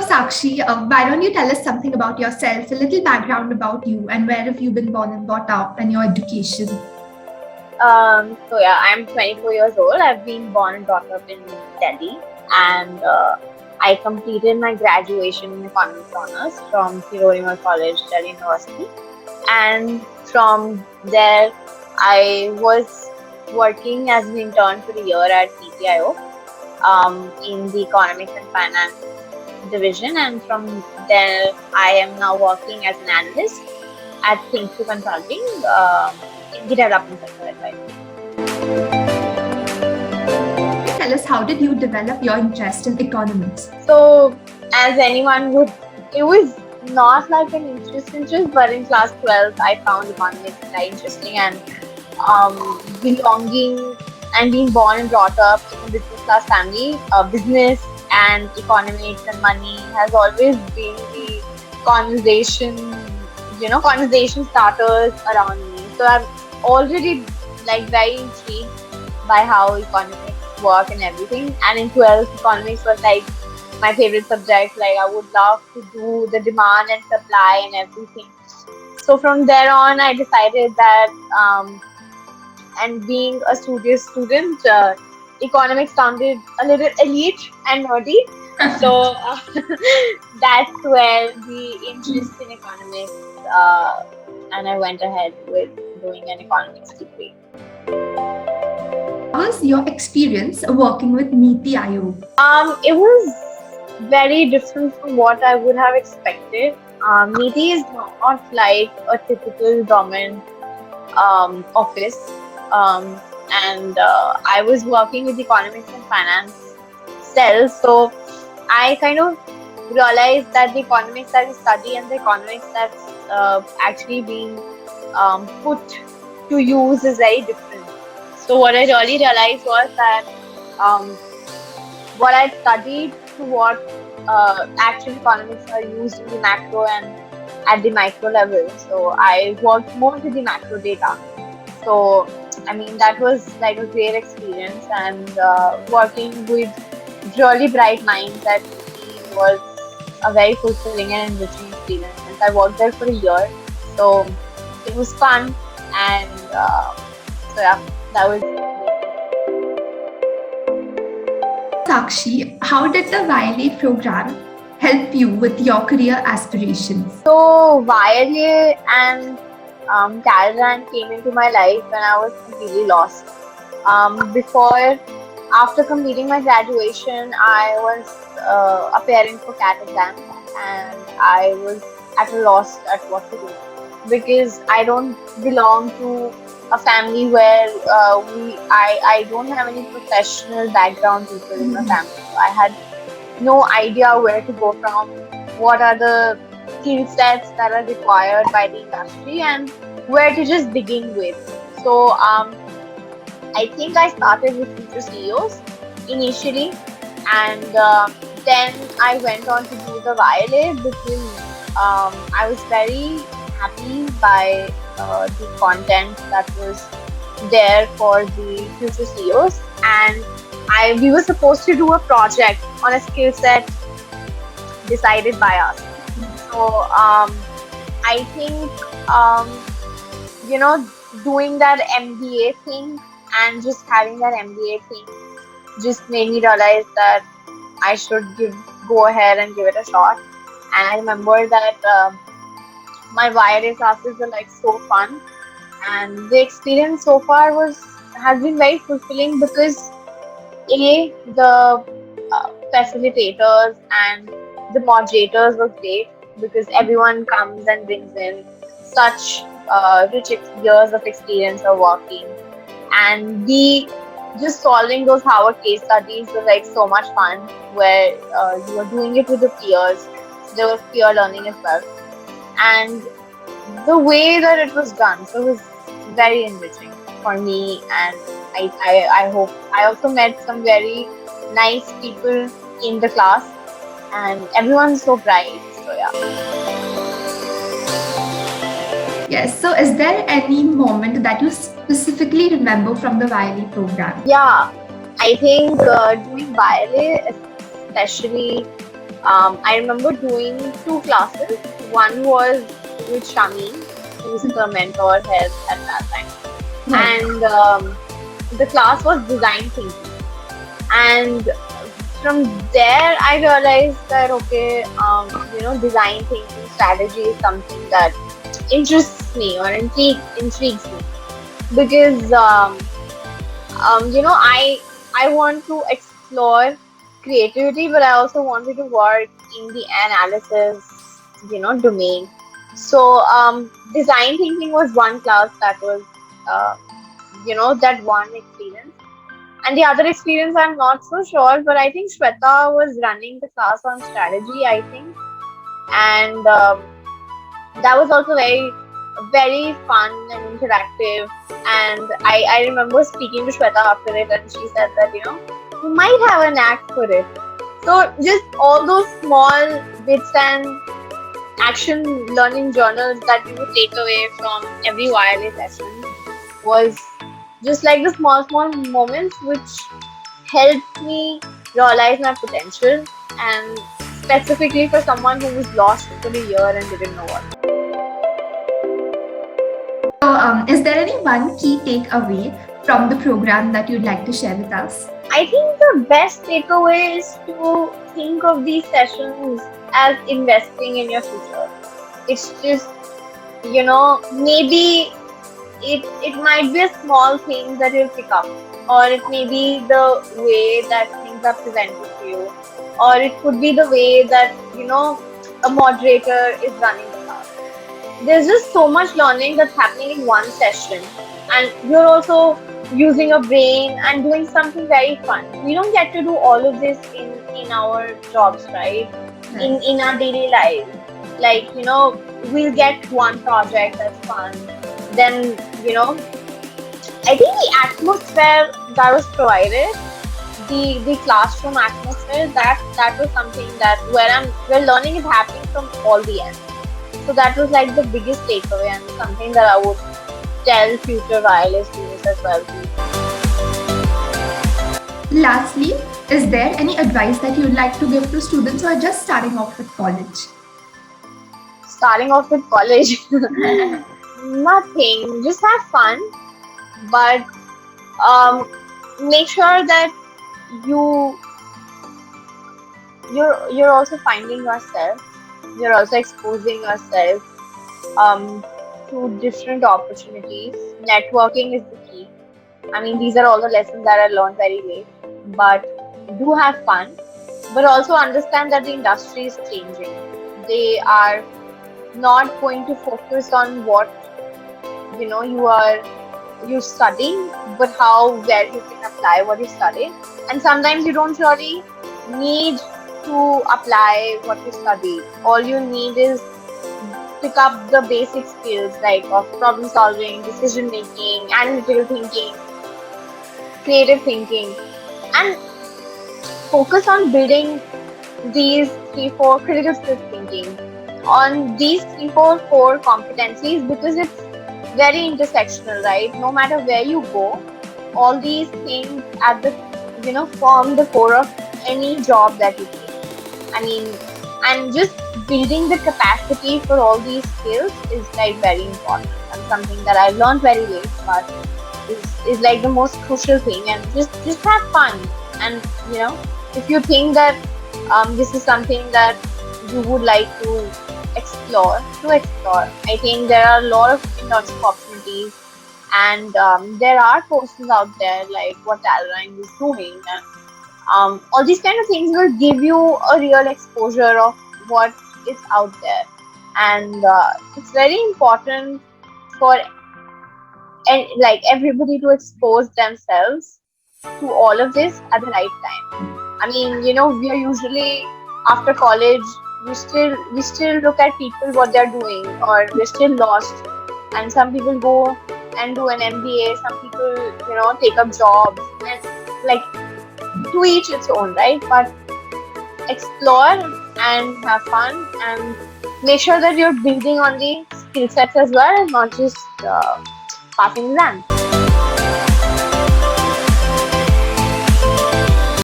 Sakshi, why don't you tell us something about yourself, a little background about you, and where have you been born and brought up, and your education? I'm 24 years old. I've been born and brought up in Delhi, and I completed my graduation in economics honors from Hiroshima College, Delhi University, and from there I was working as an intern for a year at MITI in the economics and finance division, and from there I am now working as an analyst at Think Through Consulting in the development sector at YLA. Tell us, how did you develop your interest in economics? So, as anyone would, it was not like an interest, but in class 12, I found economics very interesting, and belonging and being born and brought up in a business class family, business and economics and money has always been the conversation starters around me. So I'm already very intrigued by how economics work and everything. And in 12th, economics was my favorite subject. I would love to do the demand and supply and everything. So from there on, I decided that, and being a studious student, economics sounded a little elite and nerdy. So that's where the interest in economics, and I went ahead with doing an economics degree. How was your experience working with MITI? It was very different from what I would have expected. MITI is not like a typical government office, and I was working with economics and finance cells, so I kind of realized that the economics that we study and the economics that's actually being put to use is very different. So what I really realized was that what I studied to what actual economics are used in the macro and at the micro level. So I worked more with the macro data. So that was a great experience, and working with really bright minds at MITI was a very fulfilling and enriching experience. I worked there for a year, so it was fun, and that was. Sakshi, how did the YLA program help you with your career aspirations? So YLA and Talerang came into my life when I was completely lost. After completing my graduation, I was appearing for CAT exam, and I was at a loss at what to do, because I don't belong to a family where I don't have any professional background people in my family. So I had no idea where to go from, what are the skill sets that are required by the industry, and where to just begin with. So I think I started with future CEOs initially, and then I went on to do the YLA because I was very happy by the content that was there for the future CEOs, and we were supposed to do a project on a skill set decided by us. So I think doing that MBA thing and just having that MBA thing just made me realize that I should go ahead and give it a shot. And I remember that my YLA classes were so fun, and the experience so far has been very fulfilling because the facilitators and the moderators were great, because everyone comes and brings in such rich years of experience of working, and just solving those Harvard case studies was so much fun, where you were doing it with the peers. There was peer learning as well, and the way that it was done, so it was very enriching for me, and I hope I also met some very nice people in the class, and everyone's so bright. So yeah. Yes, so is there any moment that you specifically remember from the YLA program? Yeah, I think doing YLA, especially I remember doing 2 classes. One was with Shami, who's the mentor head at that time, Right. and the class was design thinking. And from there, I realized that okay, design thinking strategy is something that interests me or intrigues me because I want to explore creativity, but I also wanted to work in the analysis, domain. So design thinking was one class that was, uh, that one experience. And the other experience, I'm not so sure, but I think Shweta was running the class on strategy, I think. And that was also very fun and interactive. And I remember speaking to Shweta after it, and she said that, you might have a knack for it. So just all those small bits and action learning journals that you would take away from every YLA session was just like the small moments which helped me realize my potential, and specifically for someone who was lost for a year and didn't know what. So, is there any one key takeaway from the program that you'd like to share with us? I think the best takeaway is to think of these sessions as investing in your future. It's just, maybe it might be a small thing that you'll pick up, or it may be the way that things are presented to you, or it could be the way that, a moderator is running the class. There's just so much learning that's happening in one session, and you're also using a brain and doing something very fun. We don't get to do all of this in our jobs, right? In our daily lives, like, we'll get one project that's fun, then, I think the atmosphere that was provided, the classroom atmosphere, that was something that where learning is happening from all the ends. So that was like the biggest takeaway, and something that I would tell future YLA students as well. Lastly, is there any advice that you'd like to give to students who are just starting off with college? Starting off with college, nothing. Just have fun, but make sure that you're also finding yourself. You're also exposing yourself to different opportunities. Networking is the key. I mean, these are all the lessons that I learned very late. But do have fun, but also understand that the industry is changing. They are not going to focus on what you're studying, but how well you can apply what you studied. And sometimes you don't really need to apply what you study. All you need is pick up the basic skills like of problem solving, decision making, analytical thinking, creative thinking, and focus on building these 3-4 critical skills thinking on these 3-4 core competencies, because it's very intersectional, right? No matter where you go, all these things at the form the core of any job that you take. I mean, and just building the capacity for all these skills is like very important, and something that I learned very late, but is like the most crucial thing. And just have fun, and if you think that this is something that you would like to explore. I think there are a lot of internship opportunities, and there are courses out there like what Talerang is doing, and all these kind of things will give you a real exposure of what is out there. And it's very important for like everybody to expose themselves to all of this at the right time. I mean, we are usually after college, we still look at people what they're doing, or we're still lost. And some people go and do an MBA, some people take up jobs, and like to each its own, right? But explore and have fun, and make sure that you're building on the skill sets as well, and not just passing exams.